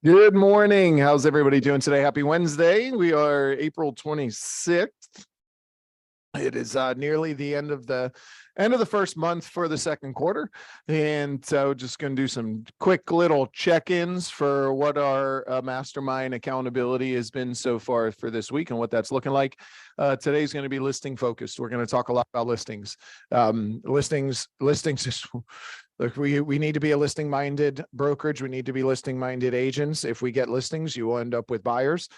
Good morning. How's everybody doing today? Happy Wednesday. We are April 26th. It is nearly the end of the first month for the second quarter. And so just going to do some quick little check-ins for what our mastermind accountability has been so far for this week and what that's looking like. Today's going to be listing focused. We're going to talk a lot about listings. Listings is look, we need to be a listing minded brokerage. We need to be listing minded agents. If we get listings, you will end up with buyers.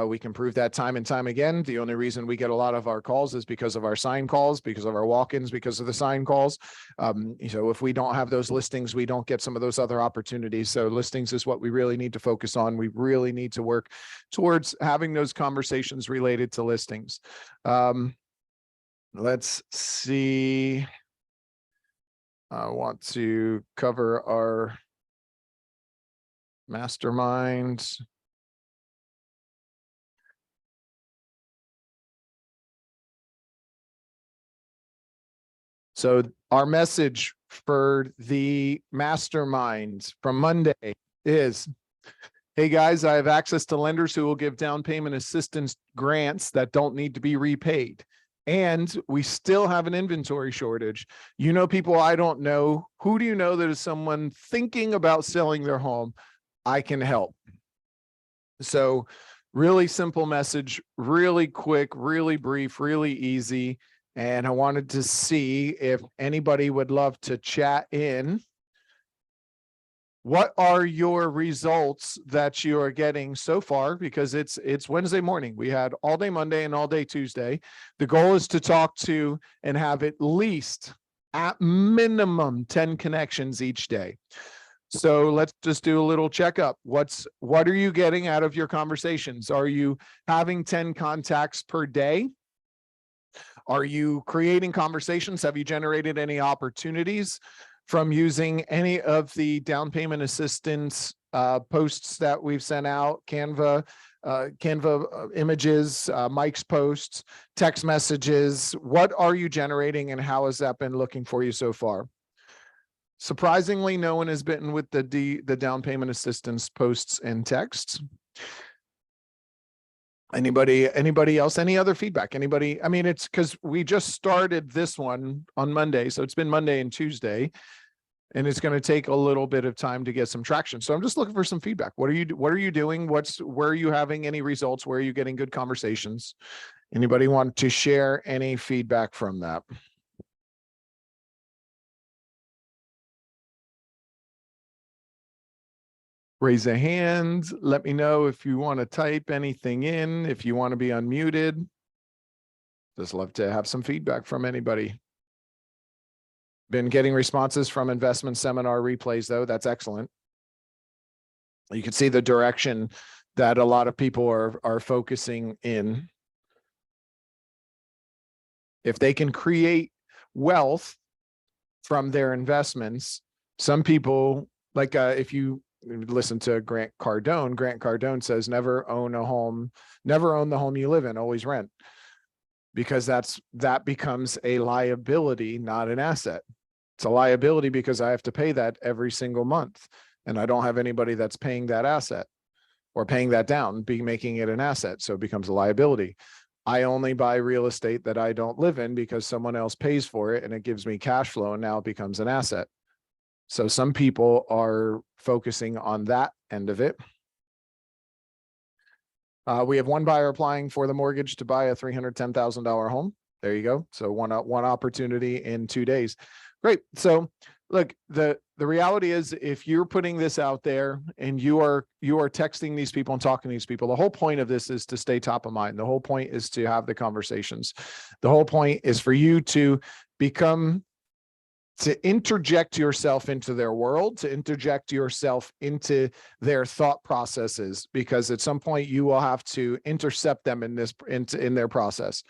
We can prove that time and time again. The only reason we get a lot of our calls is because of our sign calls, because of our walk-ins, because of the sign calls. So if we don't have those listings, we don't get some of those other opportunities. So listings is what we really need to focus on. We really need to work towards having those conversations related to listings. Let's see. I want to cover our mastermind. So our message for the mastermind from Monday is, hey guys, I have access to lenders who will give down payment assistance grants that don't need to be repaid. And we still have an inventory shortage. You know, people I don't know. Who do you know that is someone thinking about selling their home? I can help. So really simple message, really quick, really brief, really easy. And I wanted to see if anybody would love to chat in. What are your results that you are getting so far? Because it's Wednesday morning. We had all day Monday and all day Tuesday. The goal is to talk to and have at least, at minimum, 10 connections each day. So let's just do a little checkup. What are you getting out of your conversations? Are you having 10 contacts per day? Are you creating conversations? Have you generated any opportunities from using any of the down payment assistance posts that we've sent out, Canva images, Mike's posts, text messages? What are you generating and how has that been looking for you so far? Surprisingly, no one has bitten with the down payment assistance posts and texts. Anybody else? Any other feedback? Anybody? I mean, it's because we just started this one on Monday. So it's been Monday and Tuesday, and it's going to take a little bit of time to get some traction. So I'm just looking for some feedback. What are you doing? Where are you having any results? Where are you getting good conversations? Anybody want to share any feedback from that? Raise a hand. Let me know if you want to type anything in, if you want to be unmuted. Just love to have some feedback from anybody. Been getting responses from investment seminar replays, though. That's excellent. You can see the direction that a lot of people are focusing in. If they can create wealth from their investments, some people, like if you listen to Grant Cardone says, never own the home you live in, always rent. Because that becomes a liability, not an asset. It's a liability because I have to pay that every single month. And I don't have anybody that's paying that asset or paying that down, making it an asset. So it becomes a liability. I only buy real estate that I don't live in because someone else pays for it and it gives me cash flow, and now it becomes an asset. So some people are focusing on that end of it. We have one buyer applying for the mortgage to buy a $310,000 home. There you go. So one opportunity in 2 days. Great. So look, the reality is, if you're putting this out there and you are texting these people and talking to these people, the whole point of this is to stay top of mind. The whole point is to have the conversations. The whole point is for you to interject yourself into their world, to interject yourself into their thought processes, because at some point you will have to intercept them in their process.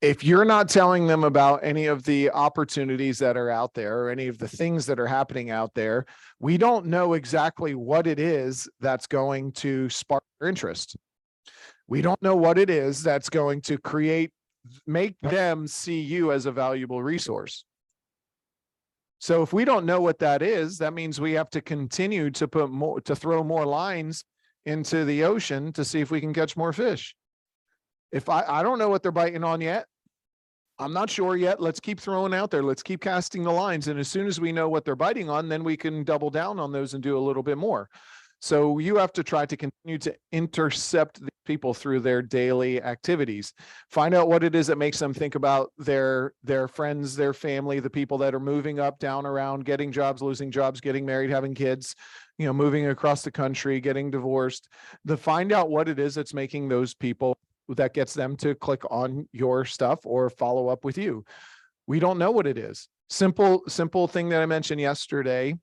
If you're not telling them about any of the opportunities that are out there or any of the things that are happening out there, we don't know exactly what it is that's going to spark their interest. We don't know what it is that's going to make them see you as a valuable resource. So if we don't know what that is, that means we have to continue to throw more lines into the ocean to see if we can catch more fish. If I don't know what they're biting on yet, I'm not sure yet. Let's keep throwing out there. Let's keep casting the lines. And as soon as we know what they're biting on, then we can double down on those and do a little bit more. So you have to try to continue to intercept the people through their daily activities. Find out what it is that makes them think about their friends, their family, the people that are moving up, down, around, getting jobs, losing jobs, getting married, having kids, moving across the country, getting divorced. Find out what it is that's making those people, that gets them to click on your stuff or follow up with you. We don't know what it is. Simple thing that I mentioned yesterday.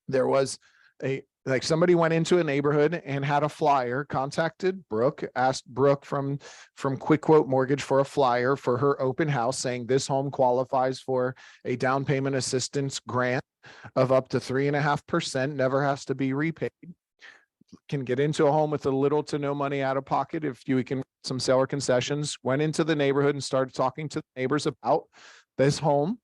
There was somebody went into a neighborhood and had a flyer, contacted Brooke, asked Brooke from Quick Quote Mortgage for a flyer for her open house, saying this home qualifies for a down payment assistance grant of up to 3.5%, never has to be repaid. Can get into a home with a little to no money out of pocket if you can some seller concessions. Went into the neighborhood and started talking to the neighbors about this home.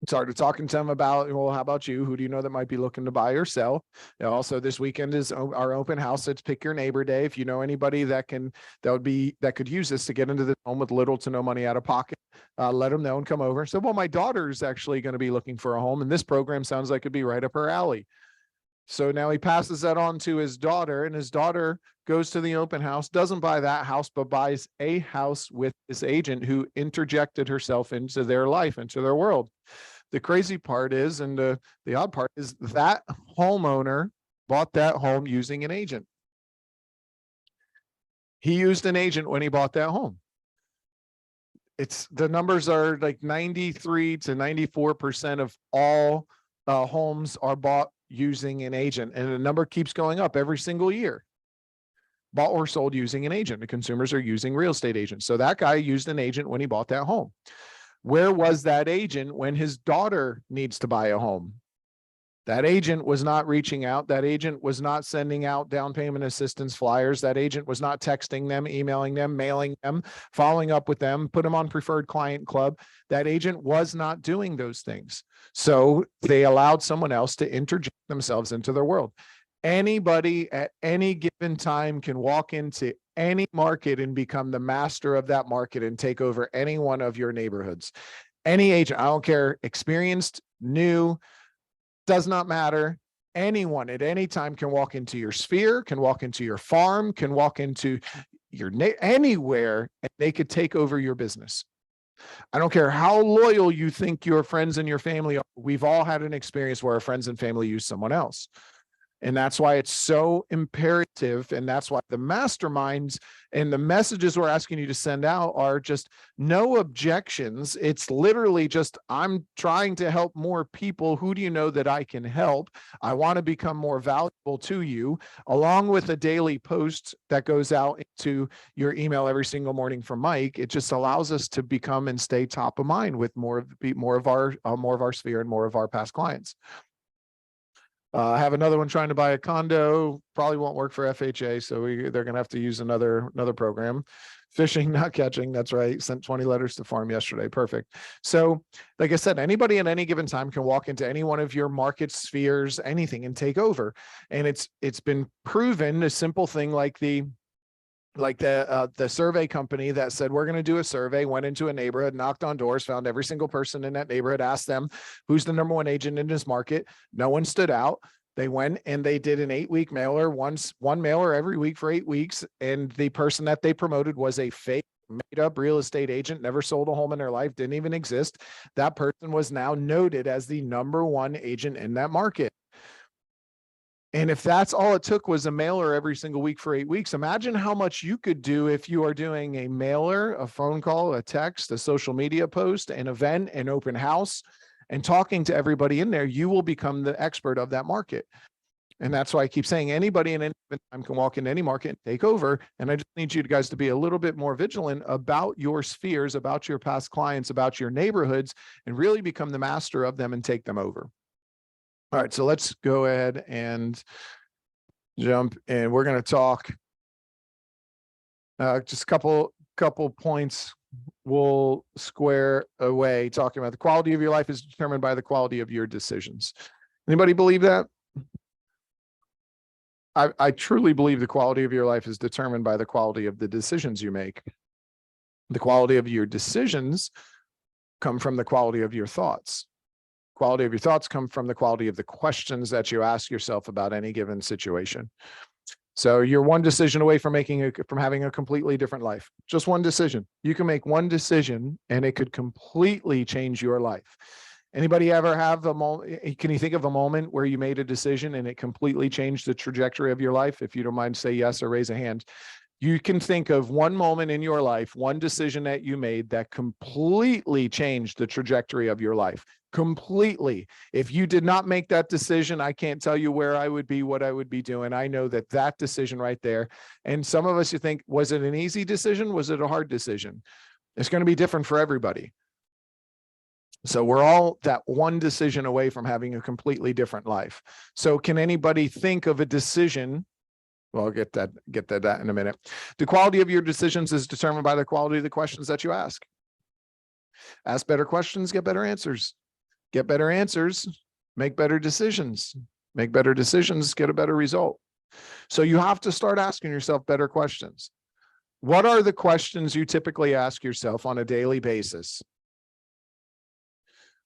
Started talking to them about, well, how about you? Who do you know that might be looking to buy or sell? Also, this weekend is our open house. It's Pick Your Neighbor Day. If you know anybody that could use this to get into the home with little to no money out of pocket, let them know and come over. So, well, my daughter's actually going to be looking for a home, and this program sounds like it'd be right up her alley. So now he passes that on to his daughter, and his daughter goes to the open house, doesn't buy that house, but buys a house with this agent who interjected herself into their life, into their world. The crazy part is, and the odd part is, that homeowner bought that home using an agent. He used an agent when he bought that home. The numbers are like 93 to 94% of all homes are bought using an agent, and the number keeps going up every single year. Bought or sold using an agent. The consumers are using real estate agents. So that guy used an agent when he bought that home. Where was that agent when his daughter needs to buy a home? That agent was not reaching out. That agent was not sending out down payment assistance flyers. That agent was not texting them, emailing them, mailing them, following up with them, put them on preferred client club. That agent was not doing those things. So they allowed someone else to interject themselves into their world. Anybody at any given time can walk into any market and become the master of that market and take over any one of your neighborhoods. Any agent, I don't care, experienced, new, does not matter. Anyone at any time can walk into your sphere, can walk into your farm, can walk into your anywhere, and they could take over your business. I don't care how loyal you think your friends and your family are. We've all had an experience where our friends and family use someone else. And that's why it's so imperative. And that's why the masterminds and the messages we're asking you to send out are just no objections. It's literally just, I'm trying to help more people. Who do you know that I can help? I want to become more valuable to you, along with a daily post that goes out into your email every single morning from Mike. It just allows us to become and stay top of mind with more of our sphere and more of our past clients. I have another one trying to buy a condo, probably won't work for FHA. So they're going to have to use another program. Fishing, not catching. That's right. Sent 20 letters to farm yesterday. Perfect. So like I said, anybody at any given time can walk into any one of your market spheres, anything, and take over. And it's been proven. A simple thing like the survey company that said, we're going to do a survey, went into a neighborhood, knocked on doors, found every single person in that neighborhood, asked them who's the number one agent in this market. No one stood out. They went and they did an 8-week mailer, one mailer every week for 8 weeks. And the person that they promoted was a fake, made up real estate agent, never sold a home in their life, didn't even exist. That person was now noted as the number one agent in that market. And if that's all it took was a mailer every single week for 8 weeks, imagine how much you could do if you are doing a mailer, a phone call, a text, a social media post, an event, an open house, and talking to everybody in there. You will become the expert of that market. And that's why I keep saying anybody in any time can walk into any market and take over. And I just need you guys to be a little bit more vigilant about your spheres, about your past clients, about your neighborhoods, and really become the master of them and take them over. All right, so let's go ahead and jump, and we're going to talk just a couple points we'll square away talking about the quality of your life is determined by the quality of your decisions. Anybody believe that? I truly believe the quality of your life is determined by the quality of the decisions you make. The quality of your decisions come from the quality of your thoughts. Quality of your thoughts come from the quality of the questions that you ask yourself about any given situation. So you're one decision away from having a completely different life. Just one decision. You can make one decision and it could completely change your life. Anybody ever have a moment? Can you think of a moment where you made a decision and it completely changed the trajectory of your life? If you don't mind, say yes or raise a hand. You can think of one moment in your life, one decision that you made that completely changed the trajectory of your life. Completely. If you did not make that decision, I can't tell you where I would be, what I would be doing. I know that that decision right there. And some of us, you think, was it an easy decision? Was it a hard decision? It's going to be different for everybody. So we're all that one decision away from having a completely different life. So can anybody think of a decision? Well, I'll get that in a minute. The quality of your decisions is determined by the quality of the questions that you ask. Ask better questions, get better answers. Get better answers, make better decisions. Make better decisions, get a better result. So you have to start asking yourself better questions. What are the questions you typically ask yourself on a daily basis?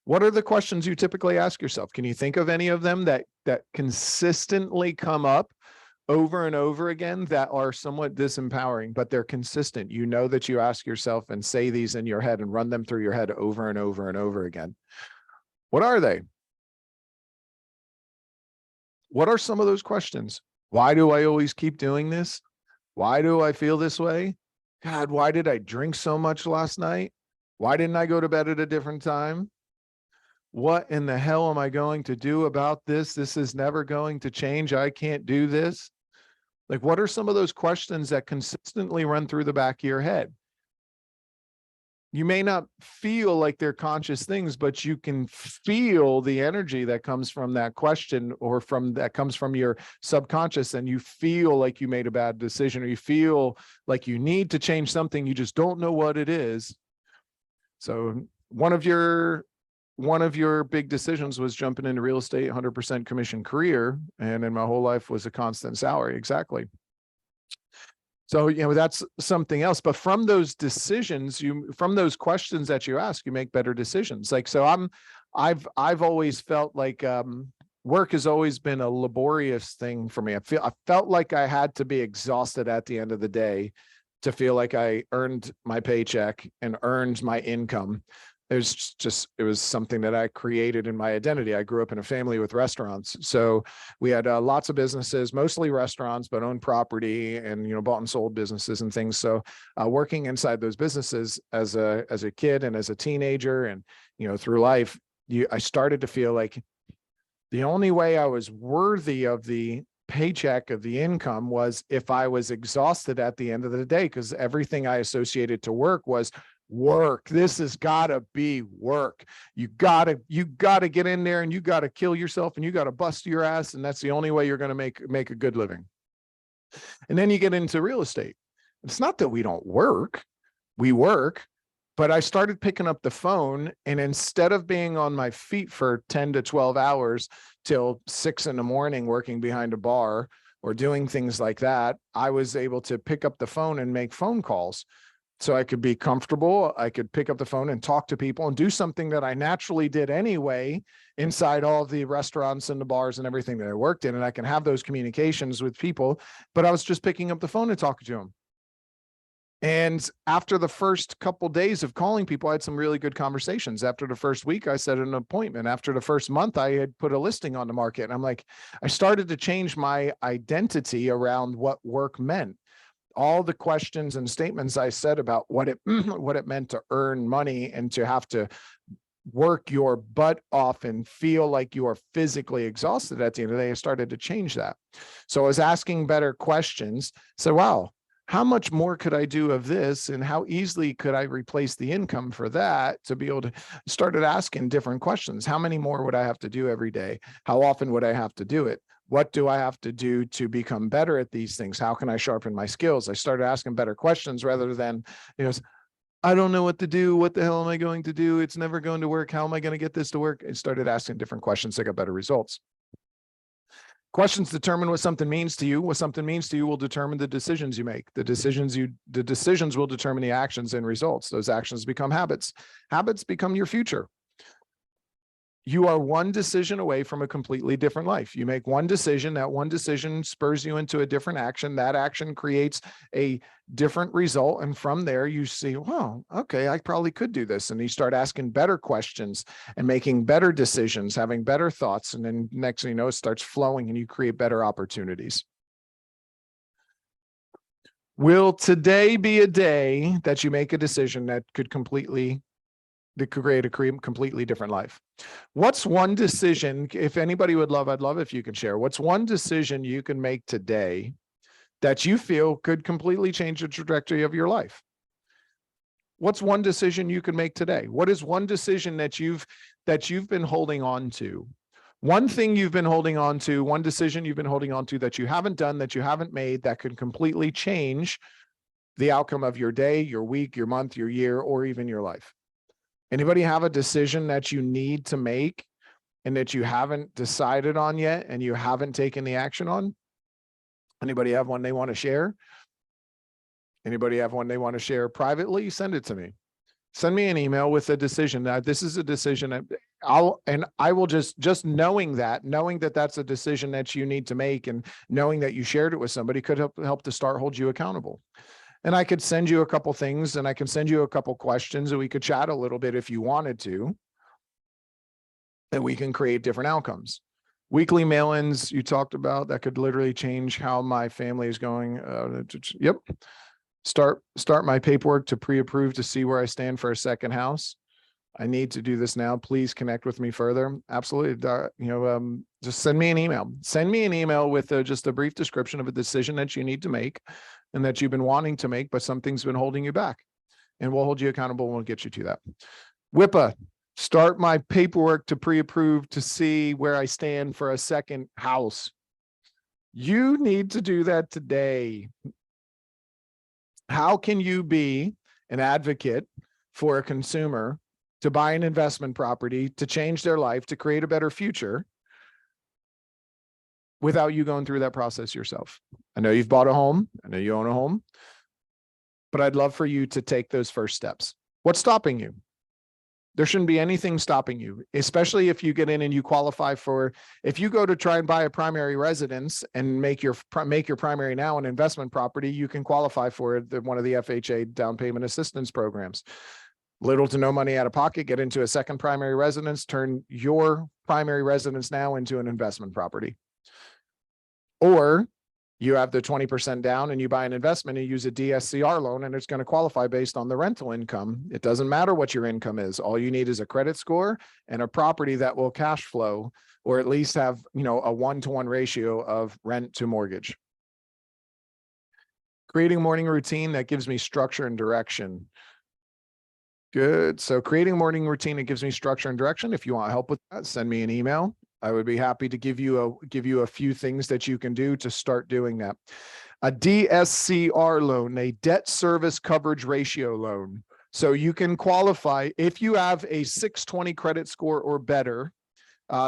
What are the questions you typically ask yourself? Can you think of any of them that consistently come up over and over again that are somewhat disempowering, but they're consistent? You know that you ask yourself and say these in your head and run them through your head over and over and over again. What are they? What are some of those questions? Why do I always keep doing this? Why do I feel this way? God, why did I drink so much last night? Why didn't I go to bed at a different time? What in the hell am I going to do about this? This is never going to change. I can't do this. Like, what are some of those questions that consistently run through the back of your head? You may not feel like they're conscious things, but you can feel the energy that comes from that question or that comes from your subconscious, and you feel like you made a bad decision, or you feel like you need to change something. You just don't know what it is. So one of your big decisions was jumping into real estate, 100% commission career. And in my whole life was a constant salary. Exactly. So, that's something else. But from those decisions, from those questions that you ask, you make better decisions. Like, so I've always felt like, work has always been a laborious thing for me. I felt like I had to be exhausted at the end of the day to feel like I earned my paycheck and earned my income. It was something that I created in my identity. I grew up in a family with restaurants. So we had lots of businesses, mostly restaurants, but owned property and, bought and sold businesses and things. So working inside those businesses as a kid and as a teenager and, through life, I started to feel like the only way I was worthy of the paycheck, of the income, was if I was exhausted at the end of the day, because everything I associated to work was work. This has got to be work. You got to get in there and you got to kill yourself and you got to bust your ass. And that's the only way you're going to make a good living. And then you get into real estate. It's not that we don't work. We work, but I started picking up the phone, and instead of being on my feet for 10 to 12 hours till 6 a.m. working behind a bar or doing things like that, I was able to pick up the phone and make phone calls. So I could be comfortable. I could pick up the phone and talk to people and do something that I naturally did anyway inside all of the restaurants and the bars and everything that I worked in. And I can have those communications with people, but I was just picking up the phone and talking to them. And after the first couple of days of calling people, I had some really good conversations. After the first week, I set an appointment. After the first month, I had put a listing on the market. And I'm like, I started to change my identity around what work meant. All the questions and statements I said about what it meant to earn money and to have to work your butt off and feel like you are physically exhausted at the end of the day, I started to change that. So I was asking better questions. So, wow, how much more could I do of this? And how easily could I replace the income for that to be able to started asking different questions? How many more would I have to do every day? How often would I have to do it? What do I have to do to become better at these things? How can I sharpen my skills? I started asking better questions rather than, I don't know what to do. What the hell am I going to do? It's never going to work. How am I going to get this to work? And started asking different questions that got better results. Questions determine what something means to you. What something means to you will determine the decisions you make. The decisions will determine the actions and results. Those actions become habits. Habits become your future. You are one decision away from a completely different life. You make one decision, that one decision spurs you into a different action. That action creates a different result. And from there, you see, well, okay, I probably could do this. And you start asking better questions and making better decisions, having better thoughts. And then next thing you know, it starts flowing and you create better opportunities. Will today be a day that you make a decision that could create a completely different life? What's one decision, if anybody would love, I'd love if you can share, what's one decision you can make today that you feel could completely change the trajectory of your life? What's one decision you can make today? What is one decision that you've been holding on to? One thing you've been holding on to, one decision you've been holding on to that you haven't done, that you haven't made, that could completely change the outcome of your day, your week, your month, your year, or even your life. Anybody have a decision that you need to make and that you haven't decided on yet and you haven't taken the action on? Anybody have one they want to share? Anybody have one they want to share privately? Send it to me. Send me an email with a decision. That this is a decision that I will just knowing that that's a decision that you need to make, and knowing that you shared it with somebody could help to start hold you accountable. And I could send you a couple things, and I can send you a couple questions, and we could chat a little bit if you wanted to, and we can create different outcomes. Weekly mail-ins you talked about, that could literally change how my family is going. Yep. Start my paperwork to pre-approve to see where I stand for a second house. I need to do this now. Please connect with me further. Absolutely. Just send me an email. Send me an email with just a brief description of a decision that you need to make and that you've been wanting to make, but something's been holding you back. And we'll hold you accountable and we'll get you to that. WIPA, start my paperwork to pre-approve to see where I stand for a second house. You need to do that today. How can you be an advocate for a consumer to buy an investment property, to change their life, to create a better future, without you going through that process yourself? I know you've bought a home. I know you own a home, but I'd love for you to take those first steps. What's stopping you? There shouldn't be anything stopping you, especially if you get in and you qualify for, if you go to try and buy a primary residence and make your primary now an investment property, you can qualify for one of the FHA down payment assistance programs. Little to no money out of pocket, get into a second primary residence, turn your primary residence now into an investment property. Or you have the 20% down and you buy an investment and use a DSCR loan, and it's going to qualify based on the rental income. It doesn't matter what your income is. All you need is a credit score and a property that will cash flow, or at least have, a 1-to-1 ratio of rent to mortgage. Creating a morning routine that gives me structure and direction. Good. So creating a morning routine that gives me structure and direction. If you want help with that, send me an email. I would be happy to give you a few things that you can do to start doing that. A DSCR loan, a debt service coverage ratio loan. So you can qualify if you have a 620 credit score or better.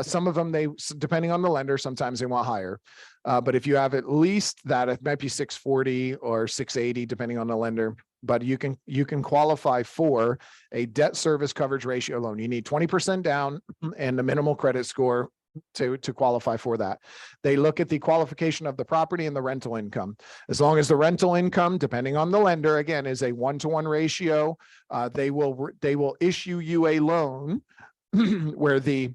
Some of them, depending on the lender, sometimes they want higher. But if you have at least that, it might be 640 or 680, depending on the lender. But you can qualify for a debt service coverage ratio loan. You need 20% down and the minimal credit score to qualify for that. They look at the qualification of the property and the rental income. As long as the rental income, depending on the lender, again, is a 1-to-1 ratio, they will issue you a loan where the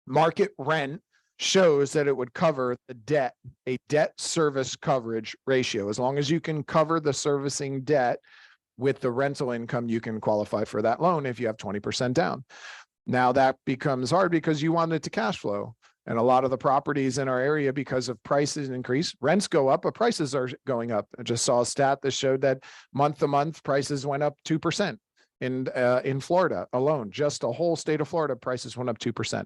market rent shows that it would cover the debt, a debt service coverage ratio. As long as you can cover the servicing debt with the rental income, you can qualify for that loan if you have 20% down. Now that becomes hard because you want it to cash flow. And a lot of the properties in our area, because of prices increase, rents go up, but prices are going up. I just saw a stat that showed that month to month prices went up 2%. In Florida alone, just a whole state of Florida, prices went up 2%.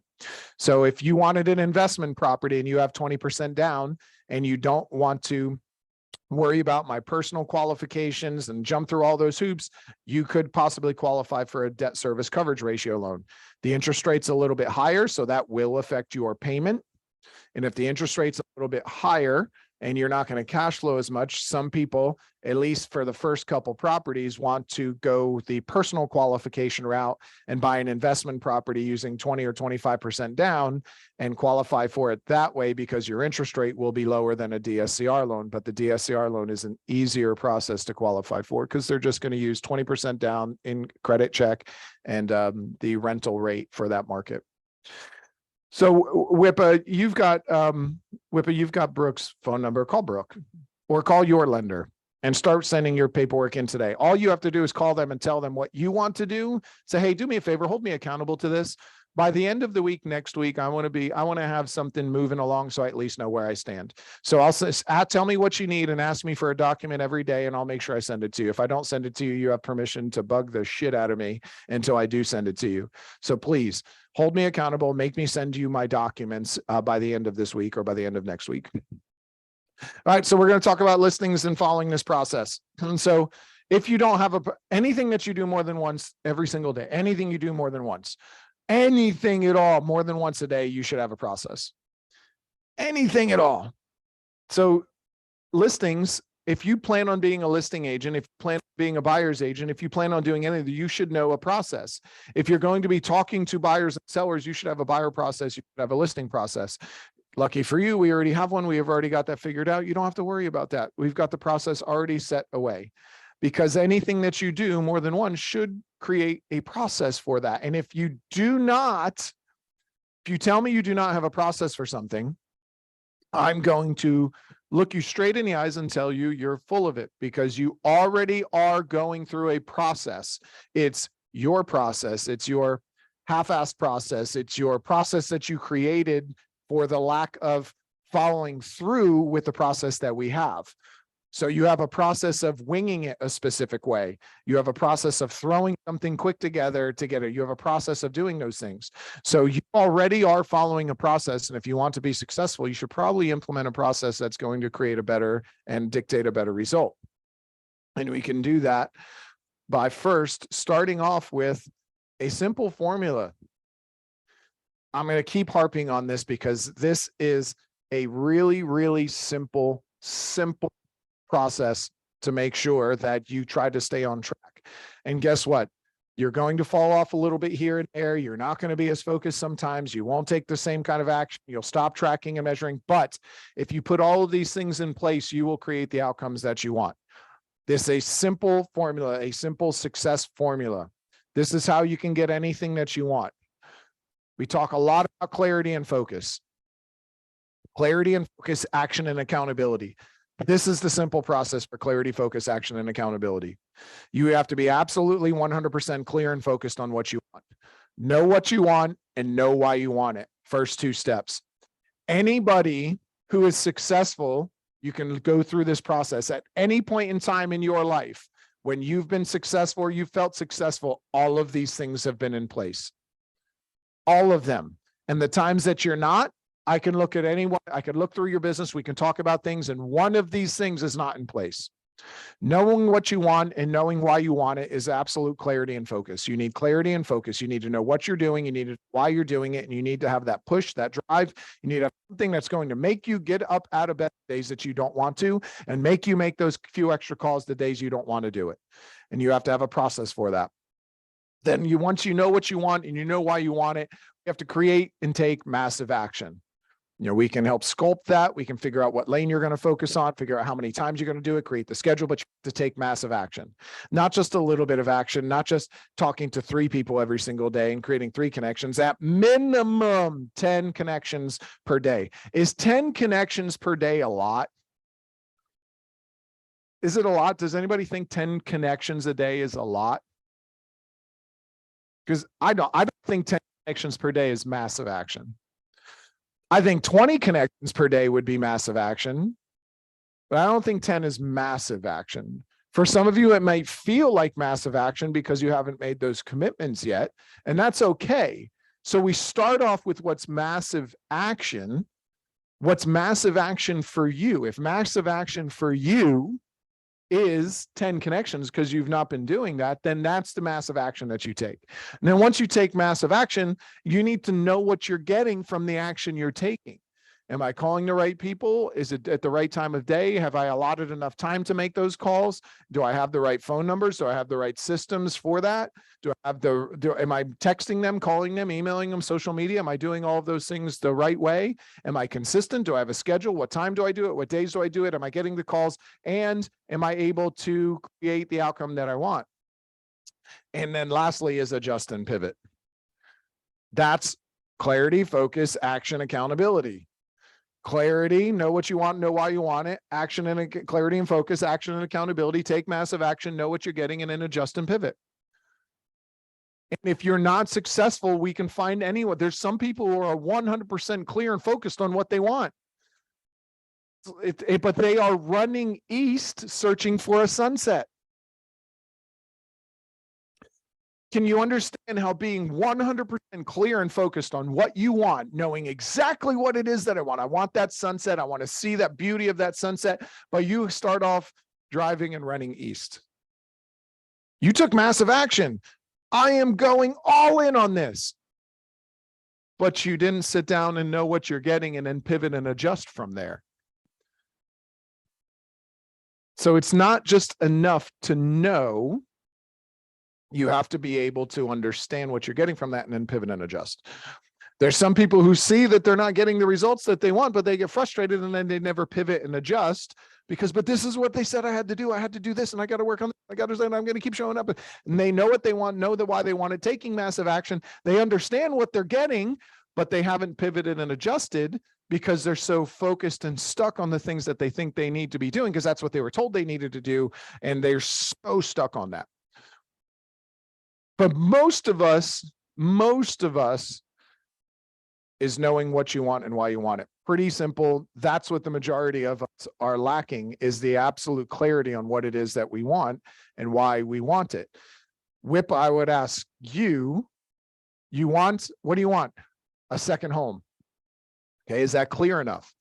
So if you wanted an investment property and you have 20% down and you don't want to worry about my personal qualifications and jump through all those hoops, you could possibly qualify for a debt service coverage ratio loan. The interest rate's a little bit higher, so that will affect your payment. And if the interest rate's a little bit higher and you're not going to cash flow as much, some people, at least for the first couple properties, want to go the personal qualification route and buy an investment property using 20 or 25% down and qualify for it that way, because your interest rate will be lower than a DSCR loan. But the DSCR loan is an easier process to qualify for, because they're just going to use 20% down in credit check and the rental rate for that market. So Wippa, you've got Brooke's phone number. Call Brooke or call your lender and start sending your paperwork in today. All you have to do is call them and tell them what you want to do. Say, hey, do me a favor, hold me accountable to this. By the end of the week, next week, I want to have something moving along so I at least know where I stand. So I'll say, tell me what you need and ask me for a document every day, and I'll make sure I send it to you. If I don't send it to you, you have permission to bug the shit out of me until I do send it to you. So please hold me accountable, make me send you my documents by the end of this week or by the end of next week. All right, so we're going to talk about listings and following this process. And so if you don't have anything that you do more than once every single day, anything you do more than once, anything at all more than once a day, you should have a process. Anything at all. So listings, if you plan on being a listing agent, if you plan on being a buyer's agent, if you plan on doing anything, you should know a process. If you're going to be talking to buyers and sellers, you should have a buyer process. You should have a listing process. Lucky for you, we already have one. We have already got that figured out. You don't have to worry about that. We've got the process already set away, because anything that you do more than once should create a process for that. And if you tell me you do not have a process for something, I'm going to look you straight in the eyes and tell you you're full of it, because you already are going through a process. It's your process. It's your half-assed process. It's your process that you created for the lack of following through with the process that we have. So you have a process of winging it a specific way. You have a process of throwing something quick together. You have a process of doing those things. So you already are following a process. And if you want to be successful, you should probably implement a process that's going to create a better and dictate a better result. And we can do that by first starting off with a simple formula. I'm going to keep harping on this because this is a really, really simple process to make sure that you try to stay on track. And guess what? You're going to fall off a little bit here and there. You're not going to be as focused sometimes. You won't take the same kind of action. You'll stop tracking and measuring. But if you put all of these things in place, you will create the outcomes that you want. This is a simple formula, a simple success formula. This is how you can get anything that you want. We talk a lot about clarity and focus. Clarity and focus, action and accountability. This is the simple process for clarity, focus, action, and accountability. You have to be absolutely 100% clear and focused on what you want. Know what you want and know why you want it. First two steps. Anybody who is successful, you can go through this process at any point in time in your life. When you've been successful or you felt successful, all of these things have been in place. All of them. And the times that you're not, I can look at anyone, I could look through your business, we can talk about things, and one of these things is not in place. Knowing what you want and knowing why you want it is absolute clarity and focus. You need clarity and focus. You need to know what you're doing. You need to know why you're doing it. And you need to have that push, that drive. You need to have something that's going to make you get up out of bed days that you don't want to, and make you make those few extra calls the days you don't want to do it. And you have to have a process for that. Then once you know what you want and you know why you want it, you have to create and take massive action. You know, we can help sculpt that. We can figure out what lane you're going to focus on, figure out how many times you're going to do it, create the schedule, but you have to take massive action. Not just a little bit of action, not just talking to 3 people every single day and creating 3 connections, at minimum 10 connections per day. Is 10 connections per day a lot? Is it a lot? Does anybody think 10 connections a day is a lot? Because I don't think 10 connections per day is massive action. I think 20 connections per day would be massive action, but I don't think 10 is massive action. For some of you, it might feel like massive action because you haven't made those commitments yet, and that's okay. So we start off with what's massive action, What's massive action for you? If massive action for you is 10 connections because you've not been doing that, then that's the massive action that you take. And then once you take massive action, you need to know what you're getting from the action you're taking. Am I calling the right people? Is it at the right time of day? Have I allotted enough time to make those calls? Do I have the right phone numbers? Do I have the right systems for that? Do I have am I texting them, calling them, emailing them, social media? Am I doing all of those things the right way? Am I consistent? Do I have a schedule? What time do I do it? What days do I do it? Am I getting the calls? And am I able to create the outcome that I want? And then lastly is adjust and pivot. That's clarity, focus, action, accountability. Clarity, know what you want, know why you want it. Action and clarity and focus, action and accountability. Take massive action, know what you're getting, and then adjust and pivot. And if you're not successful, we can find anyone. There's some people who are 100% clear and focused on what they want. But they are running east searching for a sunset. Can you understand how being 100% clear and focused on what you want, knowing exactly what it is that I want that sunset, I want to see that beauty of that sunset, but you start off driving and running east. You took massive action. I am going all in on this. But you didn't sit down and know what you're getting and then pivot and adjust from there. So it's not just enough to know. You have to be able to understand what you're getting from that and then pivot and adjust. There's some people who see that they're not getting the results that they want, but they get frustrated and then they never pivot and adjust because, but this is what they said I had to do. I had to do this and I got to work on this. I got to say, I'm going to keep showing up. And they know what they want, know why they want it, taking massive action. They understand what they're getting, but they haven't pivoted and adjusted because they're so focused and stuck on the things that they think they need to be doing because that's what they were told they needed to do. And they're so stuck on that. But most of us is knowing what you want and why you want it. Pretty simple. That's what the majority of us are lacking, is the absolute clarity on what it is that we want and why we want it. Whip, I would ask you, what do you want? A second home. Okay, is that clear enough?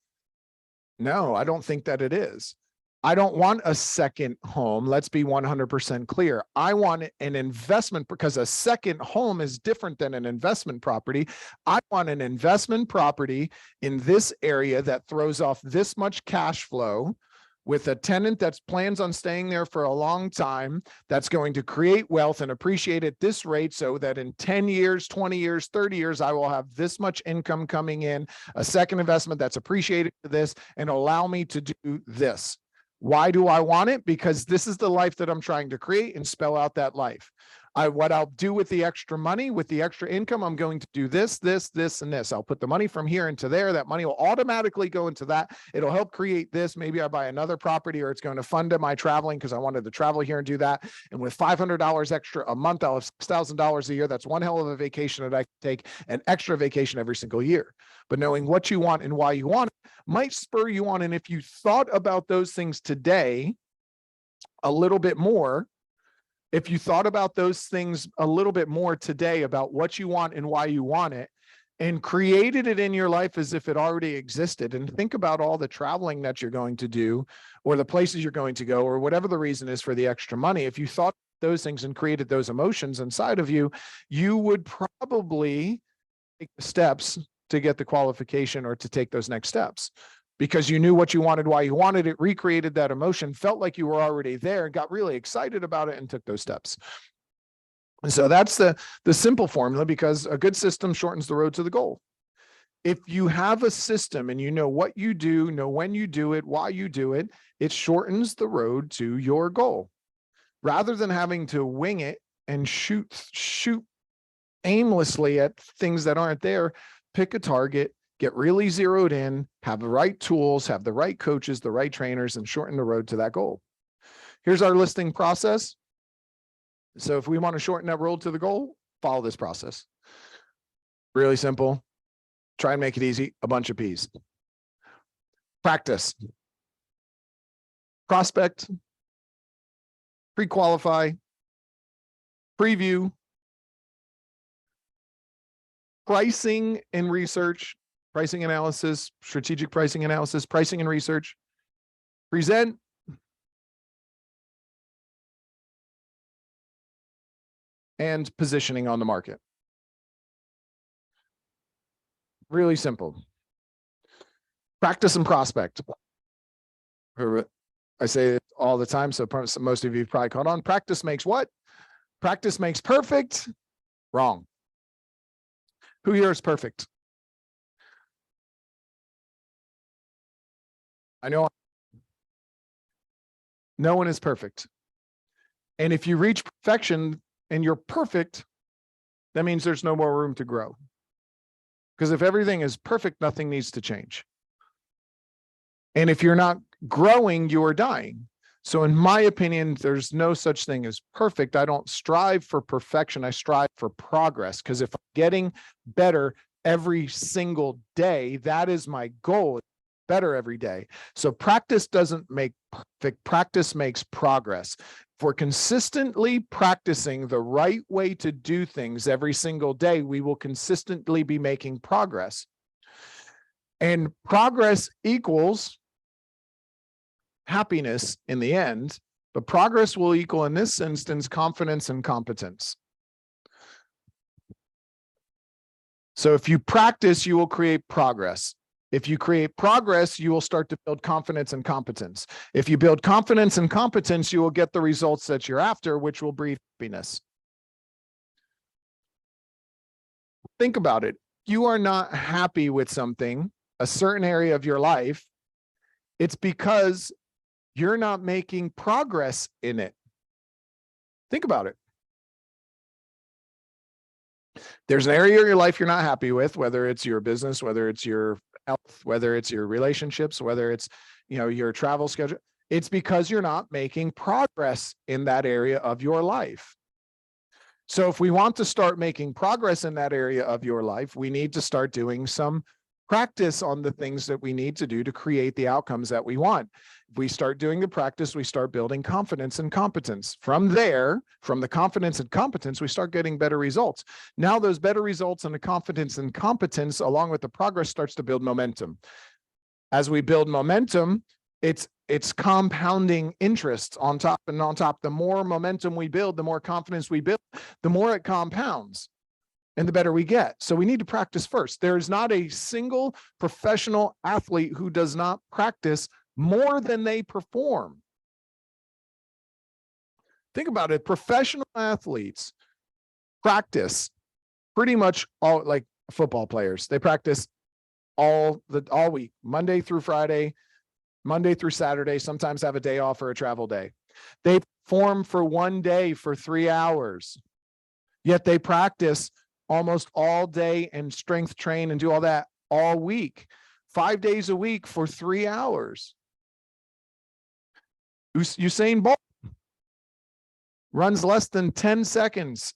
No, I don't think that it is. I don't want a second home. Let's be 100% clear. I want an investment because a second home is different than an investment property. I want an investment property in this area that throws off this much cash flow with a tenant that plans on staying there for a long time, that's going to create wealth and appreciate at this rate so that in 10 years, 20 years, 30 years, I will have this much income coming in, a second investment that's appreciated to this and allow me to do this. Why do I want it? Because this is the life that I'm trying to create and spell out that life. What I'll do with the extra money, with the extra income, I'm going to do this, this, this, and this. I'll put the money from here into there. That money will automatically go into that. It'll help create this. Maybe I buy another property or it's going to fund my traveling because I wanted to travel here and do that. And with $500 extra a month, I'll have $6,000 a year. That's one hell of a vacation that I can take, an extra vacation every single year. But knowing what you want and why you want it might spur you on. And if you thought about those things today a little bit more, if you thought about those things a little bit more today about what you want and why you want it and created it in your life as if it already existed, and think about all the traveling that you're going to do or the places you're going to go or whatever the reason is for the extra money, if you thought those things and created those emotions inside of you, you would probably take the steps to get the qualification or to take those next steps. Because you knew what you wanted, why you wanted it, recreated that emotion, felt like you were already there, got really excited about it and took those steps. And so that's the simple formula, because a good system shortens the road to the goal. If you have a system and you know what you do, know when you do it, why you do it, it shortens the road to your goal. Rather than having to wing it and shoot aimlessly at things that aren't there, pick a target, get really zeroed in, have the right tools, have the right coaches, the right trainers, and shorten the road to that goal. Here's our listing process. So if we want to shorten that road to the goal, follow this process. Really simple. Try and make it easy. A bunch of P's. Practice. Prospect. Pre-qualify. Preview. Pricing and research. pricing analysis, strategic pricing analysis, pricing and research, present, and positioning on the market. Really simple. Practice and prospect. I say it all the time, so most of you probably caught on. Practice makes what? Practice makes perfect. Wrong. Who here is perfect? I know no one is perfect. And if you reach perfection and you're perfect, that means there's no more room to grow. Because if everything is perfect, nothing needs to change. And if you're not growing, you are dying. So in my opinion, there's no such thing as perfect. I don't strive for perfection. I strive for progress, because if I'm getting better every single day, that is my goal. Better every day. So practice doesn't make perfect. Practice makes progress. If we're consistently practicing the right way to do things every single day, we will consistently be making progress. And progress equals happiness in the end, but progress will equal, in this instance, confidence and competence. So if you practice, you will create progress. If you create progress, you will start to build confidence and competence. If you build confidence and competence, you will get the results that you're after, which will breed happiness. Think about it. You are not happy with something, a certain area of your life. It's because you're not making progress in it. Think about it. There's an area of your life you're not happy with, whether it's your business, whether it's your health, whether it's your relationships, whether it's, your travel schedule. It's because you're not making progress in that area of your life. So if we want to start making progress in that area of your life, we need to start doing some practice on the things that we need to do to create the outcomes that we want. If we start doing the practice, we start building confidence and competence. From there, from the confidence and competence, we start getting better results. Now those better results and the confidence and competence, along with the progress, starts to build momentum. As we build momentum, it's compounding interest on top and on top. The more momentum we build, the more confidence we build, the more it compounds. And the better we get. So we need to practice first. There is not a single professional athlete who does not practice more than they perform. Think about it. Professional athletes practice pretty much all, like football players. They practice all week, Monday through Friday, Monday through Saturday, sometimes have a day off or a travel day. They perform for one day for 3 hours, yet they practice almost all day and strength train and do all that all week, 5 days a week for 3 hours. Usain Bolt runs less than 10 seconds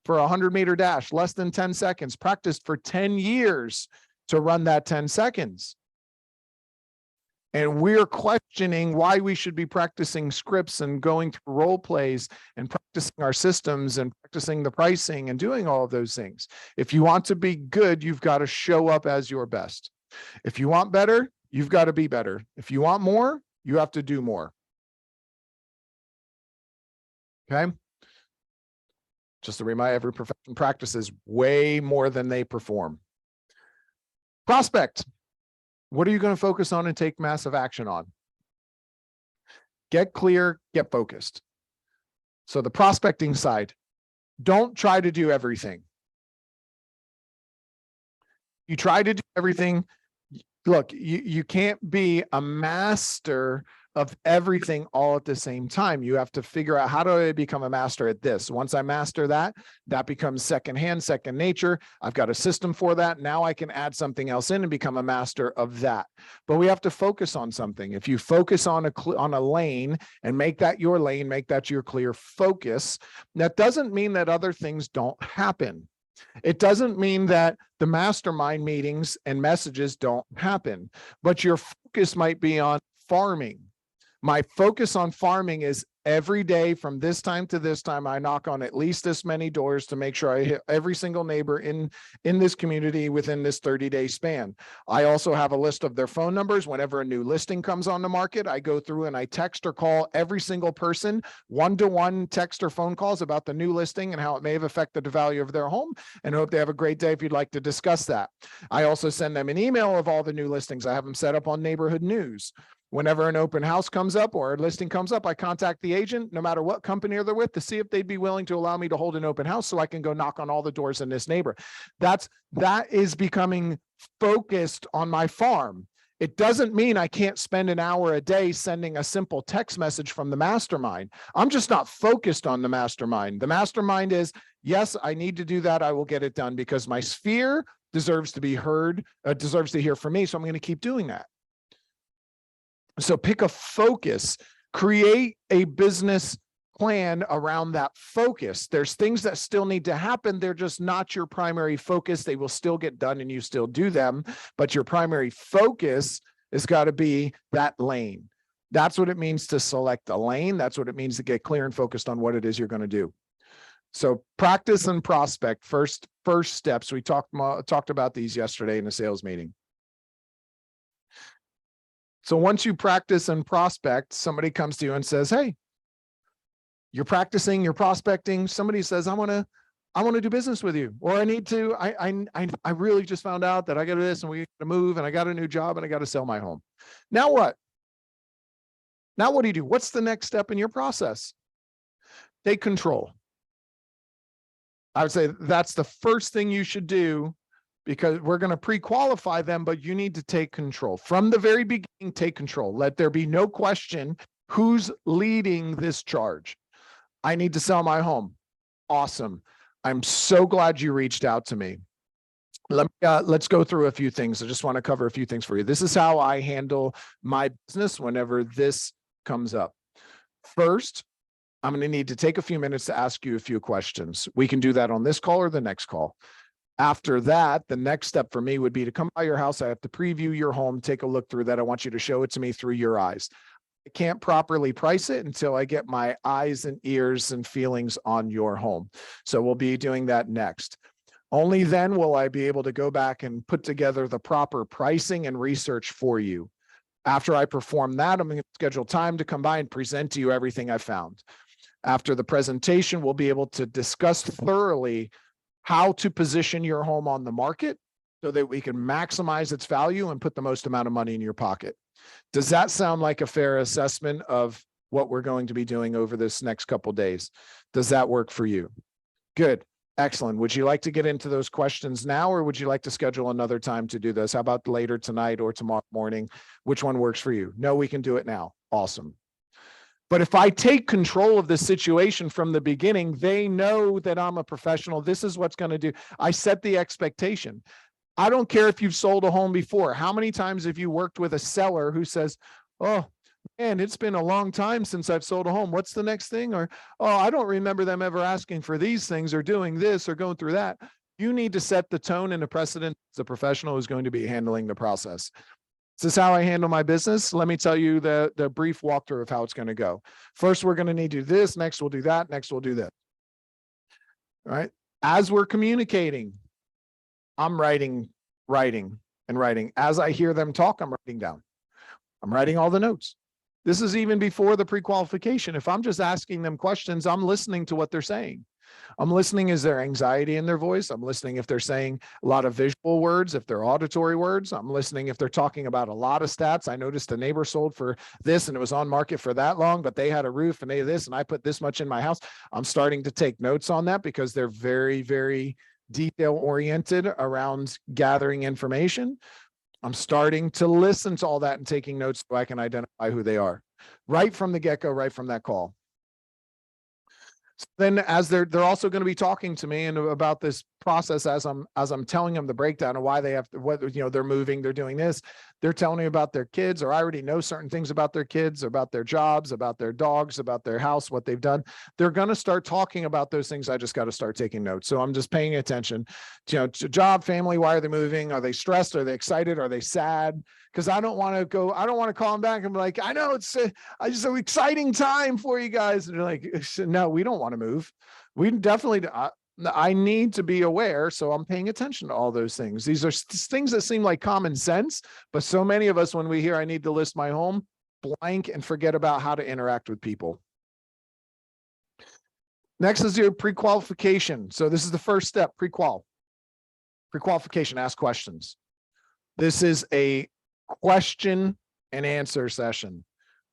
for a 100-meter dash, less than 10 seconds, practiced for 10 years to run that 10 seconds. And we're questioning why we should be practicing scripts and going through role plays and practicing our systems and practicing the pricing and doing all of those things. If you want to be good, you've got to show up as your best. If you want better, you've got to be better. If you want more, you have to do more. Okay? Just to remind, every profession practices way more than they perform. Prospect. What are you going to focus on and take massive action on? Get clear, get focused. So the prospecting side, don't try to do everything. You try to do everything. Look, you can't be a master of everything all at the same time. You have to figure out, how do I become a master at this? Once I master that, that becomes second nature. I've got a system for that. Now I can add something else in and become a master of that. But we have to focus on something. If you focus on a lane and make that your lane, make that your clear focus, that doesn't mean that other things don't happen. It doesn't mean that the mastermind meetings and messages don't happen, but your focus might be on farming. My focus on farming is every day from this time to this time, I knock on at least this many doors to make sure I hit every single neighbor in this community within this 30-day span. I also have a list of their phone numbers. Whenever a new listing comes on the market, I go through and I text or call every single person, one-to-one text or phone calls about the new listing and how it may have affected the value of their home, and hope they have a great day if you'd like to discuss that. I also send them an email of all the new listings. I have them set up on neighborhood news. Whenever an open house comes up or a listing comes up, I contact the agent, no matter what company they're with, to see if they'd be willing to allow me to hold an open house so I can go knock on all the doors in this neighbor. That is becoming focused on my farm. It doesn't mean I can't spend an hour a day sending a simple text message from the mastermind. I'm just not focused on the mastermind. The mastermind is, yes, I need to do that. I will get it done because my sphere deserves to be heard, deserves to hear from me. So I'm going to keep doing that. So pick a focus, create a business plan around that focus. There's things that still need to happen. They're just not your primary focus. They will still get done and you still do them, but your primary focus has got to be that lane. That's what it means to select a lane. That's what it means to get clear and focused on what it is you're going to do. So practice and prospect, first steps. We talked about these yesterday in the sales meeting. So once you practice and prospect, somebody comes to you and says, hey, you're practicing, you're prospecting. Somebody says, I want to do business with you, or I need to, I really just found out that I got to do this and we got to move and I got a new job and I got to sell my home. Now what? Now what do? What's the next step in your process? Take control. I would say that's the first thing you should do, because we're going to pre-qualify them, but you need to take control. From the very beginning, take control. Let there be no question who's leading this charge. I need to sell my home. Awesome. I'm so glad you reached out to me. Let's go through a few things. I just want to cover a few things for you. This is how I handle my business whenever this comes up. First, I'm going to need to take a few minutes to ask you a few questions. We can do that on this call or the next call. After that, the next step for me would be to come by your house. I have to preview your home, take a look through that. I want you to show it to me through your eyes. I can't properly price it until I get my eyes and ears and feelings on your home. So we'll be doing that next. Only then will I be able to go back and put together the proper pricing and research for you. After I perform that, I'm going to schedule time to come by and present to you everything I found. After the presentation, we'll be able to discuss thoroughly how to position your home on the market so that we can maximize its value and put the most amount of money in your pocket. Does that sound like a fair assessment of what we're going to be doing over this next couple of days? Does that work for you? Good. Excellent. Would you like to get into those questions now, or would you like to schedule another time to do this? How about later tonight or tomorrow morning? Which one works for you? No, we can do it now. Awesome. But if I take control of the situation from the beginning, they know that I'm a professional. This is what's going to do. I set the expectation. I don't care if you've sold a home before. How many times have you worked with a seller who says, oh, man, it's been a long time since I've sold a home. What's the next thing? Or, oh, I don't remember them ever asking for these things or doing this or going through that. You need to set the tone and the precedent as a professional who's going to be handling the process. This is how I handle my business. Let me tell you the brief walkthrough of how it's going to go. First, we're going to need to do this. Next, we'll do that. Next, we'll do this. All right. As we're communicating, I'm writing. As I hear them talk, I'm writing down. I'm writing all the notes. This is even before the pre-qualification. If I'm just asking them questions, I'm listening to what they're saying. I'm listening. Is there anxiety in their voice? I'm listening if they're saying a lot of visual words, if they're auditory words. I'm listening if they're talking about a lot of stats. I noticed a neighbor sold for this and it was on market for that long, but they had a roof and they this, and I put this much in my house. I'm starting to take notes on that because they're very, very detail oriented around gathering information. I'm starting to listen to all that and taking notes so I can identify who they are right from the get-go, right from that call. So then as they're also going to be talking to me and about this process as I'm telling them the breakdown of why they have to, whether, they're moving, they're doing this, they're telling me about their kids, or I already know certain things about their kids, about their jobs, about their dogs, about their house, what they've done. They're going to start talking about those things. I just got to start taking notes. So I'm just paying attention, to job, family. Why are they moving? Are they stressed? Are they excited? Are they sad? Because I don't want to call them back and be like, I know it's just an exciting time for you guys. And they're like, no, we don't want to move. We definitely, I need to be aware. So I'm paying attention to all those things. These are things that seem like common sense, but so many of us, when we hear I need to list my home, blank and forget about how to interact with people. Next is your pre-qualification. So this is the first step, pre-qualification, ask questions. This is a question and answer session.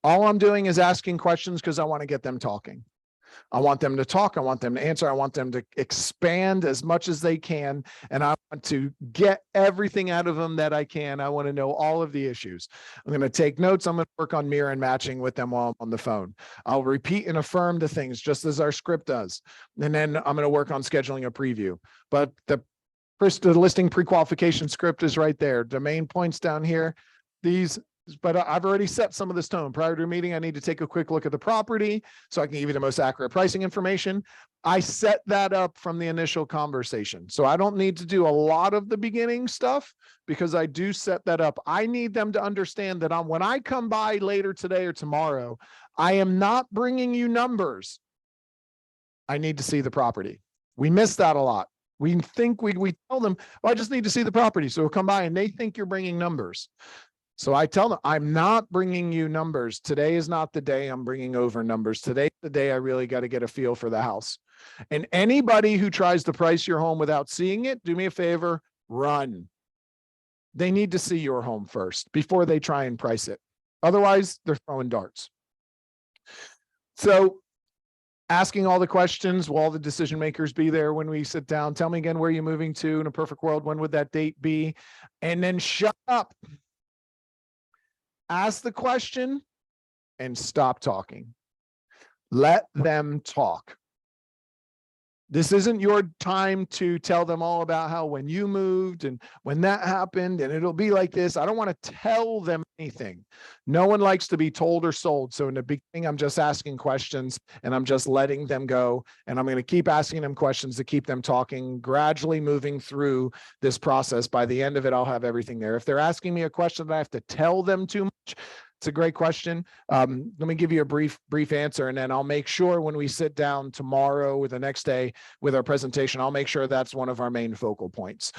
All I'm doing is asking questions because I want to get them talking. I want them to talk. I want them to answer. I want them to expand as much as they can. And I want to get everything out of them that I can. I want to know all of the issues. I'm going to take notes. I'm going to work on mirror and matching with them while I'm on the phone. I'll repeat and affirm the things just as our script does. And then I'm going to work on scheduling a preview. But the listing pre-qualification script is right there. Domain points down here. But I've already set some of this tone. Prior to a meeting, I need to take a quick look at the property so I can give you the most accurate pricing information. I set that up from the initial conversation. So I don't need to do a lot of the beginning stuff because I do set that up. I need them to understand that when I come by later today or tomorrow, I am not bringing you numbers. I need to see the property. We miss that a lot. We think we tell them, oh, I just need to see the property. So we'll come by and they think you're bringing numbers. So I tell them, I'm not bringing you numbers. Today is not the day I'm bringing over numbers. Today's the day I really got to get a feel for the house. And anybody who tries to price your home without seeing it, do me a favor, run. They need to see your home first before they try and price it. Otherwise, they're throwing darts. So asking all the questions, will all the decision makers be there when we sit down? Tell me again where you're moving to in a perfect world. When would that date be? And then shut up. Ask the question and stop talking. Let them talk. This isn't your time to tell them all about how when you moved and when that happened and it'll be like this. I don't want to tell them anything. No one likes to be told or sold. So in the beginning, I'm just asking questions and I'm just letting them go. And I'm going to keep asking them questions to keep them talking, gradually moving through this process. By the end of it, I'll have everything there. If they're asking me a question that I have to tell them too much, it's a great question. Let me give you a brief answer, and then I'll make sure when we sit down tomorrow or the next day with our presentation, I'll make sure that's one of our main focal points.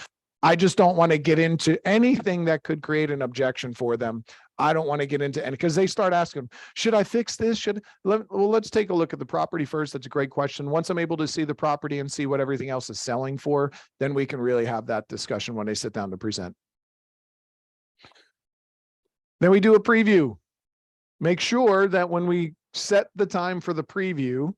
I just don't want to get into anything that could create an objection for them. I don't want to get into any, because they start asking, should I fix this? Let's take a look at the property first. That's a great question. Once I'm able to see the property and see what everything else is selling for, then we can really have that discussion when they sit down to present. Then we do a preview. Make sure that when we set the time for the preview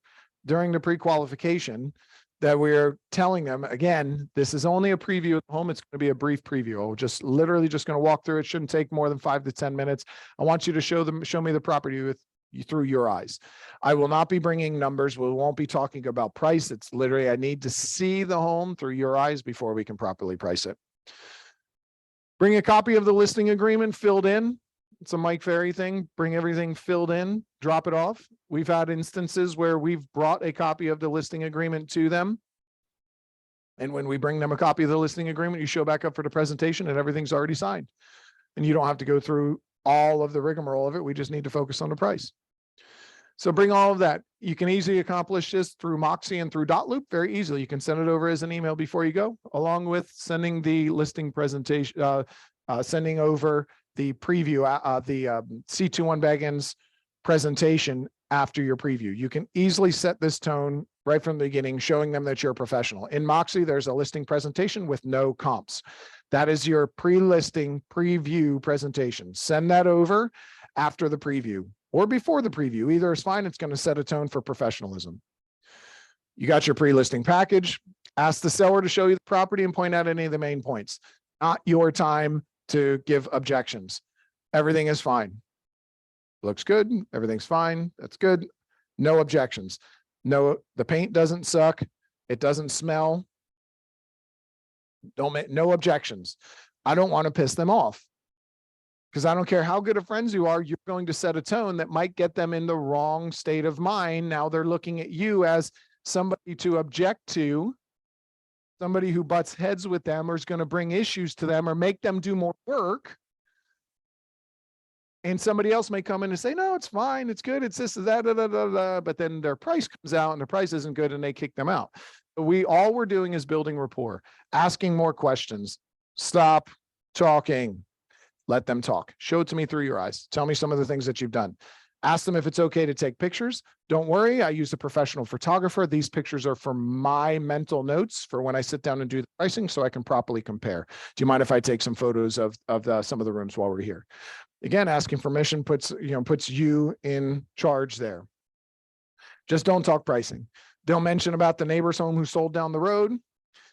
during the pre-qualification, that we're telling them, again, this is only a preview at home. It's going to be a brief preview. I'll just literally just going to walk through. It shouldn't take more than 5 to 10 minutes. I want you to show me the property through your eyes. I will not be bringing numbers. We won't be talking about price. It's literally, I need to see the home through your eyes before we can properly price it. Bring a copy of the listing agreement filled in. It's a Mike Ferry thing. Bring everything filled in, drop it off. We've had instances where we've brought a copy of the listing agreement to them. And when we bring them a copy of the listing agreement, you show back up for the presentation and everything's already signed. And you don't have to go through all of the rigmarole of it. We just need to focus on the price. So bring all of that. You can easily accomplish this through Moxie and through Dotloop very easily. You can send it over as an email before you go, along with sending the listing presentation, sending over the preview, the C21 Baggins presentation after your preview. You can easily set this tone right from the beginning, showing them that you're a professional. In Moxie, there's a listing presentation with no comps. That is your pre-listing preview presentation. Send that over after the preview or before the preview. Either is fine. It's going to set a tone for professionalism. You got your pre-listing package. Ask the seller to show you the property and point out any of the main points. Not your time to give objections. Everything is fine. Looks good. Everything's fine. That's good. No objections. No, the paint doesn't suck. It doesn't smell. Don't make no objections. I don't want to piss them off, because I don't care how good of friends you are, you're going to set a tone that might get them in the wrong state of mind. Now they're looking at you as somebody to object to, somebody who butts heads with them or is going to bring issues to them or make them do more work. And somebody else may come in and say, no, it's fine, it's good, it's this, that, da, da, da, da. But then their price comes out and the price isn't good and they kick them out. All we're doing is building rapport, asking more questions. Stop talking. Let them talk. Show it to me through your eyes. Tell me some of the things that you've done. Ask them if it's okay to take pictures. Don't worry, I use a professional photographer. These pictures are for my mental notes for when I sit down and do the pricing so I can properly compare. Do you mind if I take some photos of some of the rooms while we're here? Again, asking permission puts you in charge there. Just don't talk pricing. They'll mention about the neighbor's home who sold down the road.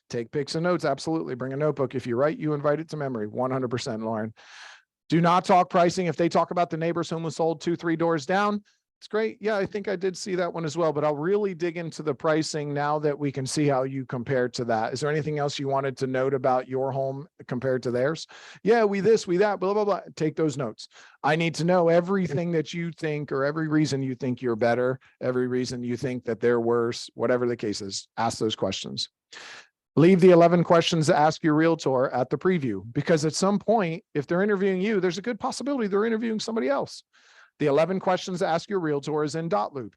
Take pics and notes. Absolutely. Bring a notebook. If you write, you invite it to memory. 100%, Lauren. Do not talk pricing. If they talk about the neighbor's home was sold 2-3 doors down, it's great. Yeah, I think I did see that one as well, but I'll really dig into the pricing now that we can see how you compare to that. Is there anything else you wanted to note about your home compared to theirs? Yeah, we this, we that, blah, blah, blah. Take those notes. I need to know everything that you think, or every reason you think you're better, every reason you think that they're worse, whatever the case is. Ask those questions. Leave the 11 questions to ask your realtor at the preview, because at some point, if they're interviewing you, there's a good possibility they're interviewing somebody else. The 11 questions to ask your realtor is in Dotloop.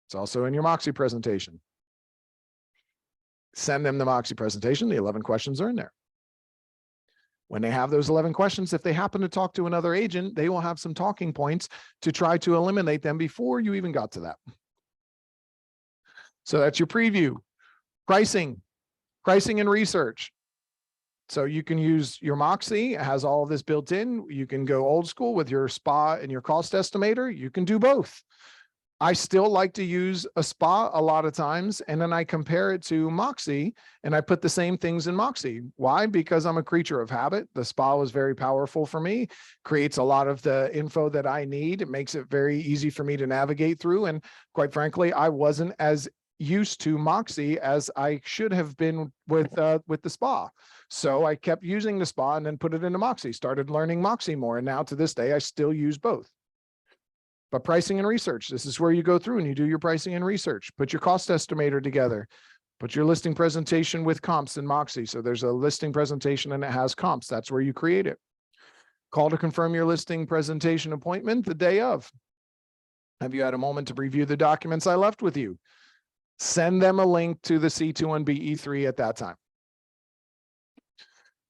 It's also in your Moxie presentation. Send them the Moxie presentation. The 11 questions are in there. When they have those 11 questions, if they happen to talk to another agent, they will have some talking points to try to eliminate them before you even got to that. So that's your preview. Pricing and research. So you can use your Moxie. It has all of this built in. You can go old school with your SPA and your cost estimator. You can do both. I still like to use a SPA a lot of times, and then I compare it to Moxie and I put the same things in Moxie. Why? Because I'm a creature of habit. The SPA was very powerful for me, creates a lot of the info that I need. It makes it very easy for me to navigate through. And quite frankly, I wasn't as used to Moxie as I should have been with the SPA. So I kept using the SPA and then put it into Moxie, started learning Moxie more. And now to this day, I still use both. But pricing and research, this is where you go through and you do your pricing and research, put your cost estimator together, put your listing presentation with comps in Moxie. So there's a listing presentation and it has comps. That's where you create it. Call to confirm your listing presentation appointment the day of. Have you had a moment to review the documents I left with you? Send them a link to the C21B E3 at that time.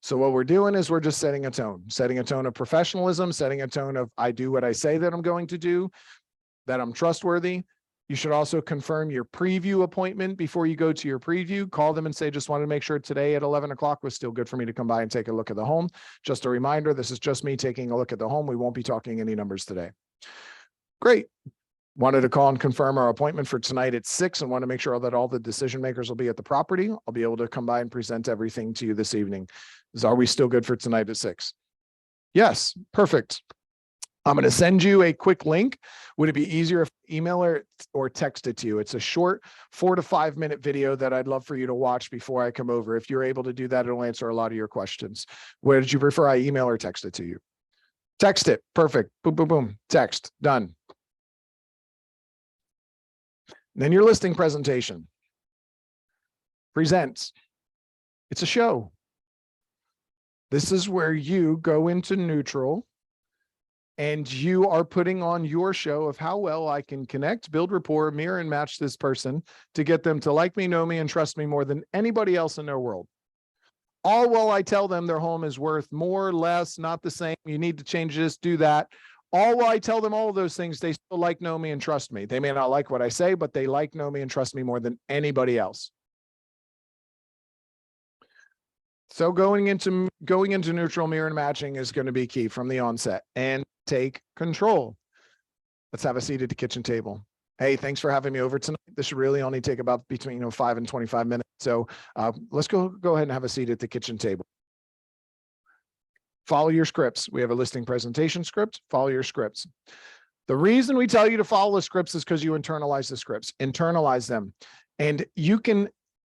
So what we're doing is we're just setting a tone of professionalism, setting a tone of I do what I say that I'm going to do, that I'm trustworthy. You should also confirm your preview appointment before you go to your preview. Call them and say, just wanted to make sure today at 11 o'clock was still good for me to come by and take a look at the home. Just a reminder, this is just me taking a look at the home. We won't be talking any numbers today. Great. Wanted to call and confirm our appointment for tonight at 6 and want to make sure that all the decision makers will be at the property. I'll be able to come by and present everything to you this evening. Are we still good for tonight at 6? Yes, perfect. I'm going to send you a quick link. Would it be easier if I email or text it to you? It's a short 4 to 5 minute video that I'd love for you to watch before I come over. If you're able to do that, it'll answer a lot of your questions. Where did you prefer I email or text it to you? Text it. Perfect. Boom, boom, boom. Text. Done. Then your listing presentation. Presents. It's a show. This is where you go into neutral and you are putting on your show of how well I can connect, build rapport, mirror and match this person to get them to like me, know me, and trust me more than anybody else in their world. All while I tell them their home is worth more, less, not the same. You need to change this, do that. All while I tell them all of those things, they still like, know me, and trust me. They may not like what I say, but they like, know me, and trust me more than anybody else. So going into neutral, mirror and matching is going to be key from the onset. And take control. Let's have a seat at the kitchen table. Hey, thanks for having me over tonight. This should really only take about between 5 and 25 minutes. So let's go ahead and have a seat at the kitchen table. Follow your scripts. We have a listing presentation script. Follow your scripts. The reason we tell you to follow the scripts is because you internalize the scripts. Internalize them. And you can,